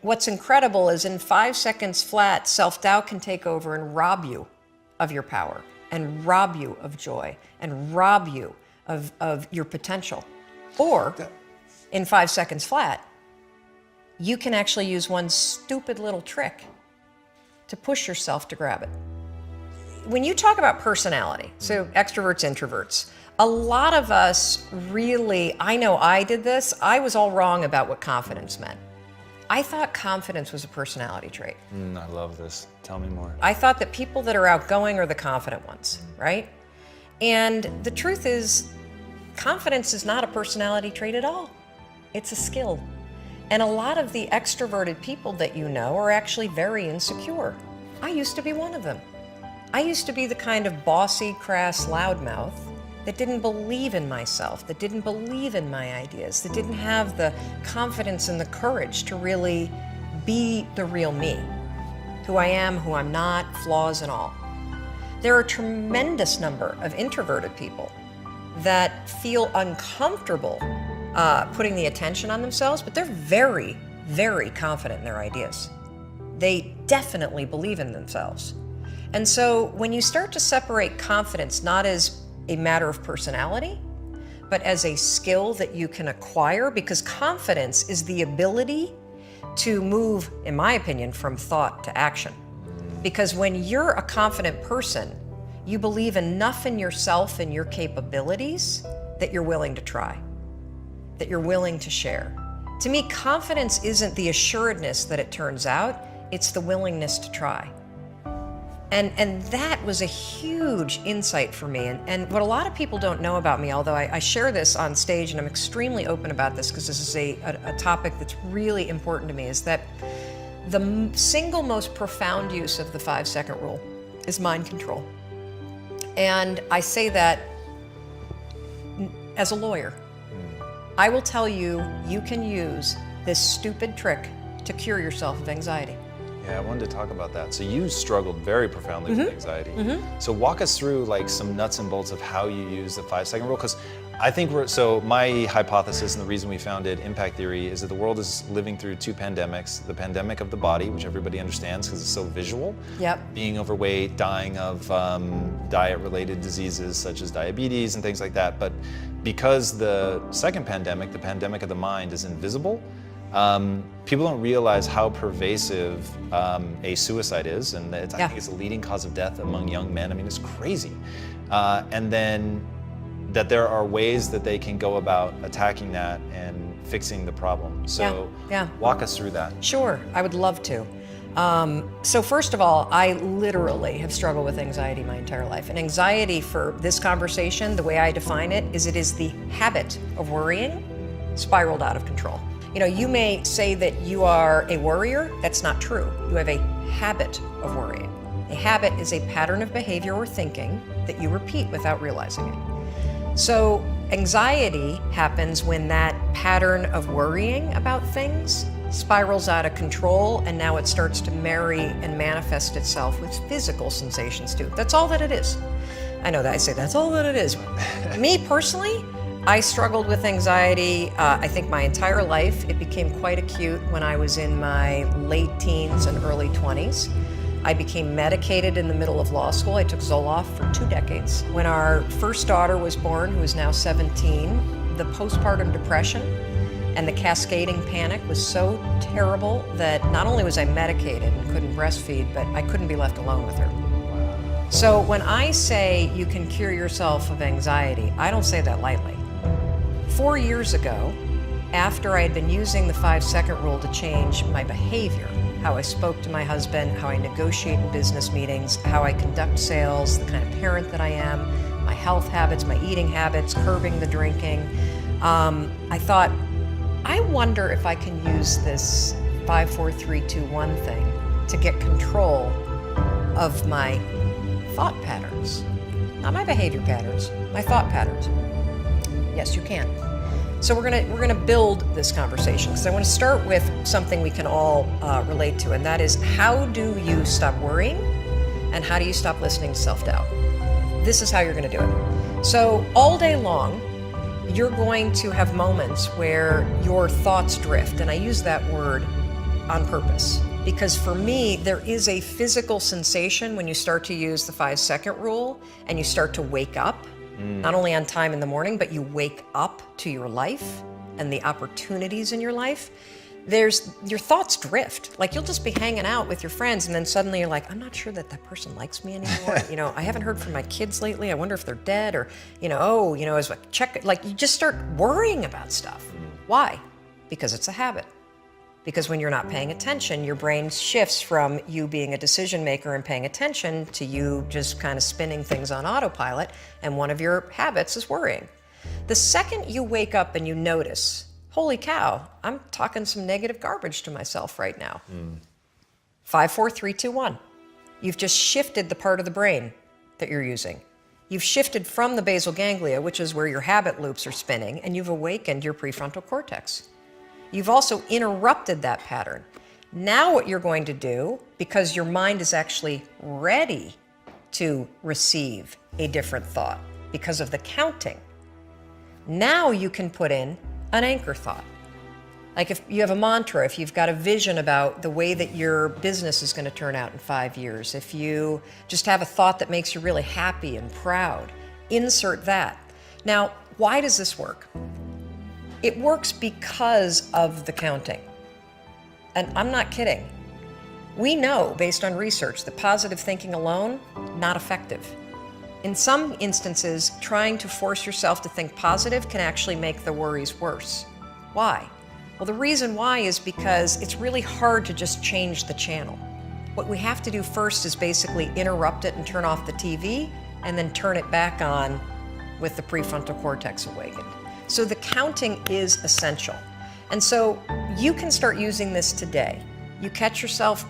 what's incredible is in 5 seconds flat, self-doubt can take over and rob you of your power, and rob you of joy, and rob you of your potential. Or in 5 seconds flat, you can actually use one stupid little trick to push yourself to grab it. When you talk about personality, so extroverts, introverts, a lot of us really, I know I did this, I was all wrong about what confidence meant. I thought confidence was a personality trait. I love this. Tell me more. I thought that people that are outgoing are the confident ones, right? And the truth is, confidence is not a personality trait at all. It's a skill. And a lot of the extroverted people that you know are actually very insecure. I used to be one of them. I used to be the kind of bossy, crass loudmouth that didn't believe in myself, that didn't believe in my ideas, that didn't have the confidence and the courage to really be the real me, who I am, who I'm not, flaws and all. There are a tremendous number of introverted people that feel uncomfortable putting the attention on themselves, but they're very, very confident in their ideas. They definitely believe in themselves. And so when you start to separate confidence not as a matter of personality, but as a skill that you can acquire, because confidence is the ability to move, in my opinion, from thought to action. Because when you're a confident person, you believe enough in yourself and your capabilities that you're willing to try, that you're willing to share. To me, confidence isn't the assuredness that it turns out, it's the willingness to try. And that was a huge insight for me. And what a lot of people don't know about me, although I share this on stage and I'm extremely open about this because this is a topic that's really important to me, is that the single most profound use of the 5-second rule is mind control. And I say that as a lawyer. I will tell you, you can use this stupid trick to cure yourself of anxiety. Yeah, I wanted to talk about that. So you struggled very profoundly with anxiety. So walk us through like some nuts and bolts of how you use the 5-second rule, because I think so my hypothesis and the reason we founded Impact Theory is that the world is living through 2 pandemics. The pandemic of the body, which everybody understands because it's so visual. Yep. Being overweight, dying of diet-related diseases such as diabetes and things like that. But because the second pandemic, the pandemic of the mind, is invisible, people don't realize how pervasive a suicide is, and I think it's the leading cause of death among young men. I mean, it's crazy. And then that there are ways that they can go about attacking that and fixing the problem. So walk us through that. Sure, I would love to. So first of all, I literally have struggled with anxiety my entire life. And anxiety, for this conversation, the way I define it is the habit of worrying spiraled out of control. You know, you may say that you are a worrier. That's not true. You have a habit of worrying. A habit is a pattern of behavior or thinking that you repeat without realizing it. So anxiety happens when that pattern of worrying about things spirals out of control, and now it starts to marry and manifest itself with physical sensations too. That's all that it is. I know that I say that's all that it is. Me personally, I struggled with anxiety, I think my entire life. It became quite acute when I was in my late teens and early 20s. I became medicated in the middle of law school. I took Zoloft for 2 decades. When our first daughter was born, who is now 17, the postpartum depression and the cascading panic was so terrible that not only was I medicated and couldn't breastfeed, but I couldn't be left alone with her. So when I say you can cure yourself of anxiety, I don't say that lightly. 4 years ago, after I had been using the 5-second rule to change my behavior, how I spoke to my husband, how I negotiate in business meetings, how I conduct sales, the kind of parent that I am, my health habits, my eating habits, curbing the drinking, I thought, I wonder if I can use this 5, 4, 3, 2, 1 thing to get control of my thought patterns. Not my behavior patterns, my thought patterns. Yes, you can. So we're gonna build this conversation, because I want to start with something we can all relate to, and that is, how do you stop worrying and how do you stop listening to self-doubt? This is how you're going to do it. So all day long, you're going to have moments where your thoughts drift, and I use that word on purpose. Because for me, there is a physical sensation when you start to use the 5-second rule and you start to wake up, not only on time in the morning, but you wake up to your life and the opportunities in your life. Your thoughts drift. Like, you'll just be hanging out with your friends and then suddenly you're like, I'm not sure that person likes me anymore. I haven't heard from my kids lately. I wonder if they're dead, or, as a check, like, you just start worrying about stuff. Why? Because it's a habit. Because when you're not paying attention, your brain shifts from you being a decision maker and paying attention to you just kind of spinning things on autopilot, and one of your habits is worrying. The second you wake up and you notice, holy cow, I'm talking some negative garbage to myself right now. 5, 4, 3, 2, 1. You've just shifted the part of the brain that you're using. You've shifted from the basal ganglia, which is where your habit loops are spinning, and you've awakened your prefrontal cortex. You've also interrupted that pattern. Now what you're going to do, because your mind is actually ready to receive a different thought because of the counting, now you can put in an anchor thought. Like, if you have a mantra, if you've got a vision about the way that your business is going to turn out in 5 years, if you just have a thought that makes you really happy and proud, insert that. Now, why does this work? It works because of the counting. And I'm not kidding. We know, based on research, that positive thinking alone, not effective. In some instances, trying to force yourself to think positive can actually make the worries worse. Why? Well, the reason why is because it's really hard to just change the channel. What we have to do first is basically interrupt it and turn off the TV, and then turn it back on with the prefrontal cortex awakened. So the counting is essential. And so you can start using this today. You catch yourself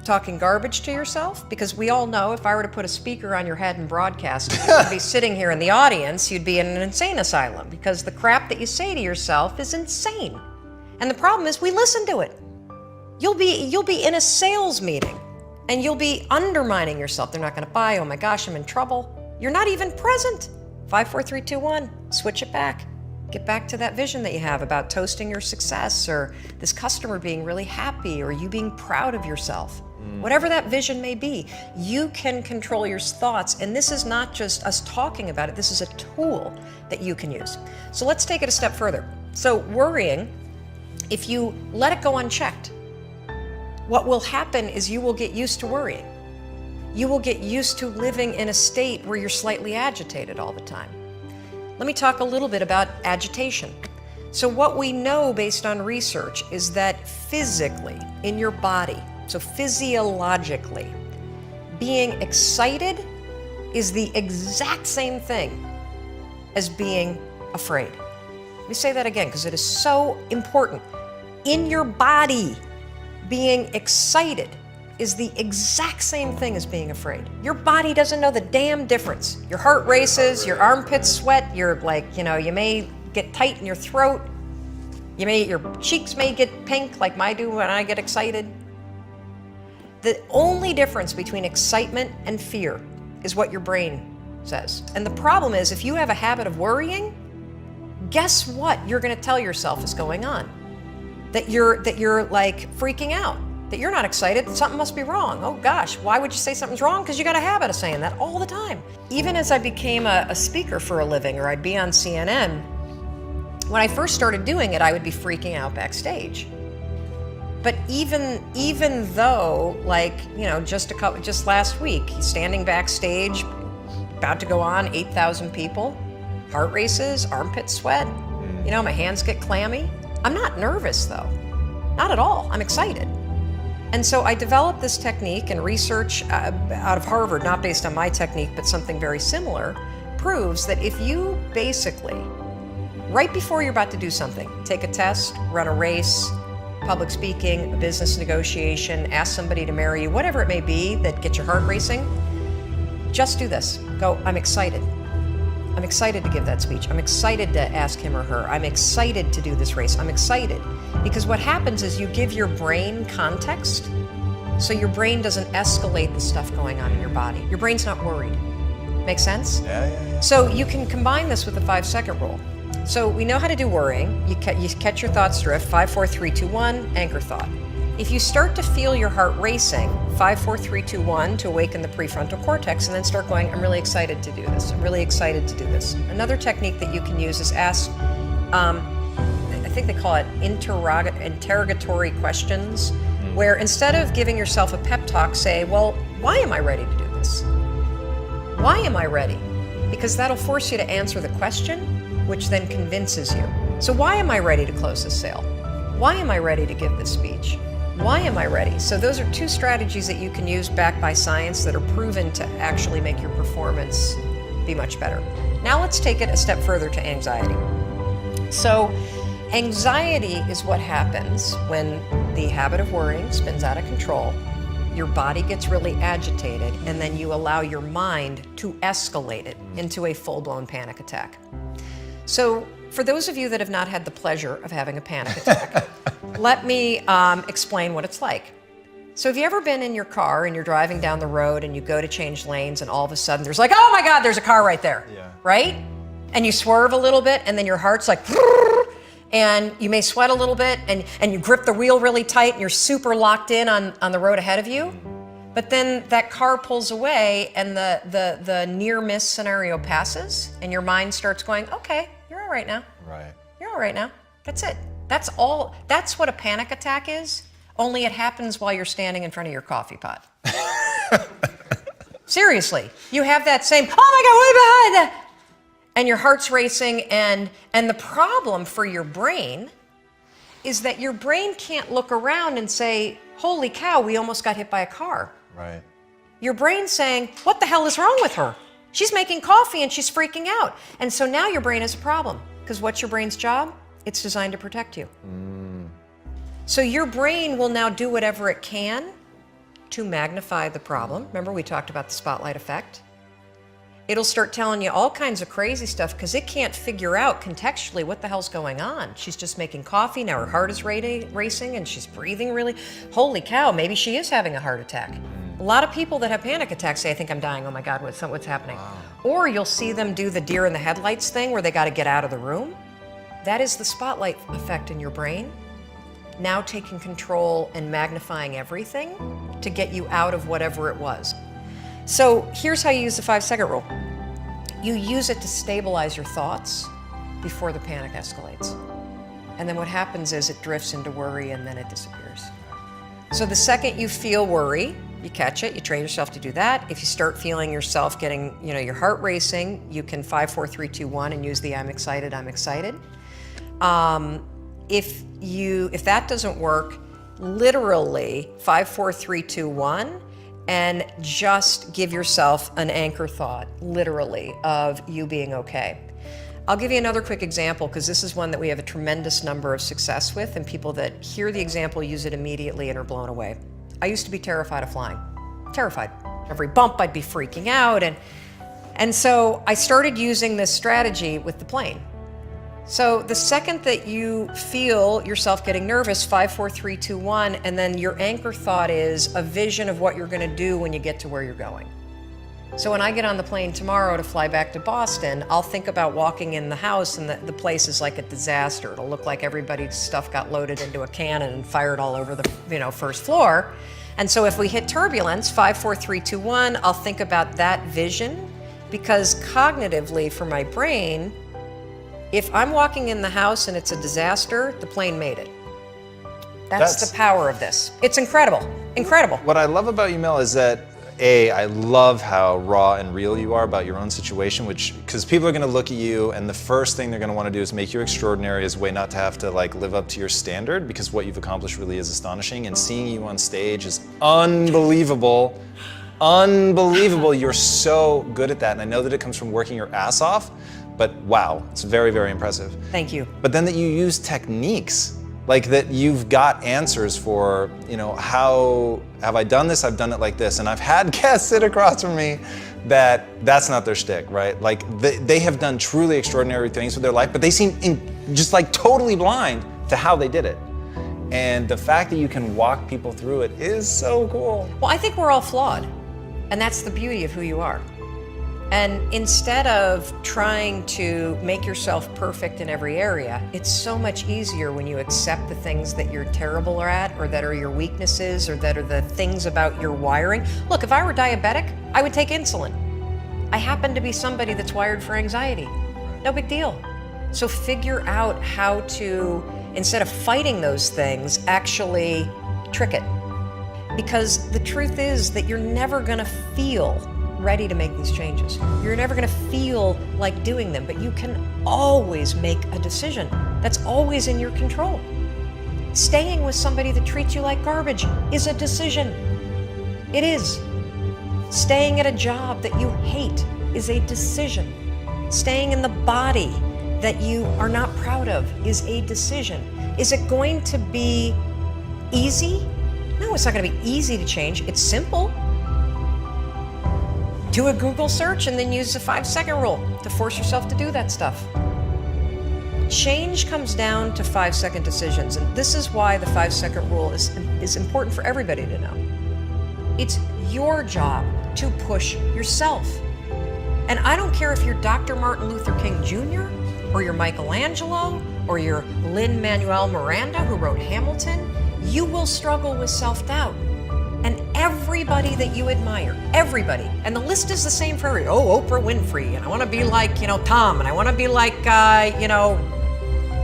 talking garbage to yourself, because we all know if I were to put a speaker on your head and broadcast, you'd be sitting here in the audience, you'd be in an insane asylum, because the crap that you say to yourself is insane. And the problem is we listen to it. You'll be in a sales meeting and you'll be undermining yourself. They're not going to buy. Oh my gosh, I'm in trouble. You're not even present. 5, 4, 3, 2, 1. Switch it back. Get back to that vision that you have about toasting your success, or this customer being really happy, or you being proud of yourself. Whatever that vision may be, you can control your thoughts. And this is not just us talking about it. This is a tool that you can use. So let's take it a step further. So worrying, if you let it go unchecked, what will happen is you will get used to worrying. You will get used to living in a state where you're slightly agitated all the time. Let me talk a little bit about agitation. So what we know based on research is that physically, in your body, so physiologically, being excited is the exact same thing as being afraid. Let me say that again, because it is so important. In your body, being excited is the exact same thing as being afraid. Your body doesn't know the damn difference. Your heart races, your armpits sweat, you're like, you may get tight in your throat. Your cheeks may get pink like mine do when I get excited. The only difference between excitement and fear is what your brain says. And the problem is, if you have a habit of worrying, guess what you're going to tell yourself is going on? That you're like freaking out, that you're not excited, something must be wrong. Oh gosh, why would you say something's wrong? Because you got a habit of saying that all the time. Even as I became a speaker for a living, or I'd be on CNN, when I first started doing it, I would be freaking out backstage. But even though, just last week, standing backstage, about to go on, 8,000 people, heart races, armpit sweat, my hands get clammy. I'm not nervous though, not at all. I'm excited. And so I developed this technique, and research out of Harvard, not based on my technique, but something very similar, proves that if you basically, right before you're about to do something, take a test, run a race, public speaking, a business negotiation, ask somebody to marry you, whatever it may be that gets your heart racing, just do this. Go, I'm excited. I'm excited to give that speech. I'm excited to ask him or her. I'm excited to do this race. I'm excited. Because what happens is you give your brain context, so your brain doesn't escalate the stuff going on in your body. Your brain's not worried. Make sense? Yeah. So you can combine this with the 5-second rule. So we know how to do worrying. You catch your thoughts drift, 5, 4, 3, 2, 1, anchor thought. If you start to feel your heart racing, 5, 4, 3, 2, 1 to awaken the prefrontal cortex, and then start going, I'm really excited to do this. I'm really excited to do this. Another technique that you can use is ask, I think they call it interrogatory questions, where instead of giving yourself a pep talk, say, well, why am I ready to do this? Why am I ready? Because that'll force you to answer the question, which then convinces you. So why am I ready to close this sale? Why am I ready to give this speech? Why am I ready? So those are two strategies that you can use backed by science that are proven to actually make your performance be much better. Now let's take it a step further to anxiety. So anxiety is what happens when the habit of worrying spins out of control, your body gets really agitated, and then you allow your mind to escalate it into a full-blown panic attack. So for those of you that have not had the pleasure of having a panic attack, let me explain what it's like. So have you ever been in your car and you're driving down the road and you go to change lanes and all of a sudden there's like, oh my God, there's a car right there, right? And you swerve a little bit and then your heart's like, and you may sweat a little bit and you grip the wheel really tight and you're super locked in on the road ahead of you. But then that car pulls away and the near miss scenario passes and your mind starts going, okay, you're all right now. Right. You're all right now. That's it. That's all. That's what a panic attack is, only it happens while you're standing in front of your coffee pot. Seriously, you have that same, oh my God, what behind that? And your heart's racing, and the problem for your brain is that your brain can't look around and say, holy cow, we almost got hit by a car. Right. Your brain's saying, what the hell is wrong with her? She's making coffee and she's freaking out. And so now your brain has a problem, because what's your brain's job? It's designed to protect you. So your brain will now do whatever it can to magnify the problem. Remember, we talked about the spotlight effect. It'll start telling you all kinds of crazy stuff because it can't figure out contextually what the hell's going on. She's just making coffee, now her heart is racing and she's breathing really. Holy cow, maybe she is having a heart attack. A lot of people that have panic attacks say, I think I'm dying, oh my God, what's happening? Wow. Or you'll see them do the deer in the headlights thing where they got to get out of the room. That is the spotlight effect in your brain, now taking control and magnifying everything to get you out of whatever it was. So here's how you use the 5-second rule. You use it to stabilize your thoughts before the panic escalates. And then what happens is it drifts into worry and then it disappears. So the second you feel worry, you catch it, you train yourself to do that. If you start feeling yourself getting, your heart racing, you can 5, 4, 3, 2, 1 and use the I'm excited. If that doesn't work, literally 5, 4, 3, 2, 1, and just give yourself an anchor thought, literally, of you being okay. I'll give you another quick example because this is one that we have a tremendous number of success with, and people that hear the example use it immediately and are blown away. I used to be terrified of flying. Terrified. Every bump I'd be freaking out, and so I started using this strategy with the plane. So the second that you feel yourself getting nervous, 5, 4, 3, 2, 1, and then your anchor thought is a vision of what you're going to do when you get to where you're going. So when I get on the plane tomorrow to fly back to Boston, I'll think about walking in the house and the place is like a disaster. It'll look like everybody's stuff got loaded into a cannon and fired all over the first floor. And so if we hit turbulence, 5, 4, 3, 2, 1, I'll think about that vision, because cognitively for my brain, if I'm walking in the house and it's a disaster, the plane made it. That's the power of this. It's incredible, incredible. What I love about you, Mel, is that I love how raw and real you are about your own situation, because people are going to look at you and the first thing they're going to want to do is make you extraordinary as a way not to have to live up to your standard, because what you've accomplished really is astonishing, and seeing you on stage is unbelievable. Unbelievable. You're so good at that, and I know that it comes from working your ass off, but wow, it's very, very impressive. Thank you. But then that you use techniques, that you've got answers for, how have I done this? I've done it like this. And I've had guests sit across from me that's not their shtick, right? They have done truly extraordinary things with their life, but they seem just totally blind to how they did it. And the fact that you can walk people through it is so cool. Well, I think we're all flawed. And that's the beauty of who you are. And instead of trying to make yourself perfect in every area, it's so much easier when you accept the things that you're terrible at, or that are your weaknesses, or that are the things about your wiring. Look, if I were diabetic, I would take insulin. I happen to be somebody that's wired for anxiety. No big deal. So figure out how to, instead of fighting those things, actually trick it. Because the truth is that you're never gonna feel ready to make these changes. You're never gonna feel like doing them, but you can always make a decision. That's always in your control. Staying with somebody that treats you like garbage is a decision. It is. Staying at a job that you hate is a decision. Staying in the body that you are not proud of is a decision. Is it going to be easy? No, it's not going to be easy to change. It's simple. Do a Google search and then use the 5-second rule to force yourself to do that stuff. Change comes down to 5-second decisions, and this is why the 5-second rule is important for everybody to know. It's your job to push yourself. And I don't care if you're Dr. Martin Luther King Jr., or you're Michelangelo, or you're Lin-Manuel Miranda, who wrote Hamilton, you will struggle with self-doubt. And everybody that you admire, everybody, and the list is the same for everybody. Oh, Oprah Winfrey, and I want to be like, Tom, and I want to be like,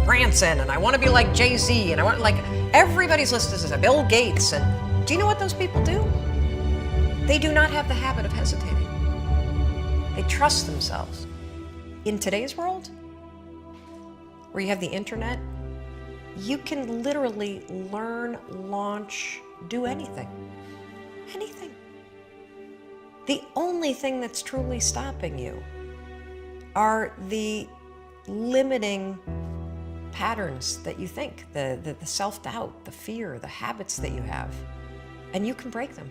Branson, and I want to be like Jay-Z, and I want, everybody's list is the same. Bill Gates, and do you know what those people do? They do not have the habit of hesitating. They trust themselves. In today's world, where you have the internet, you can literally learn, launch, do anything. Anything. The only thing that's truly stopping you are the limiting patterns that you think, the self-doubt, the fear, the habits that you have. And you can break them.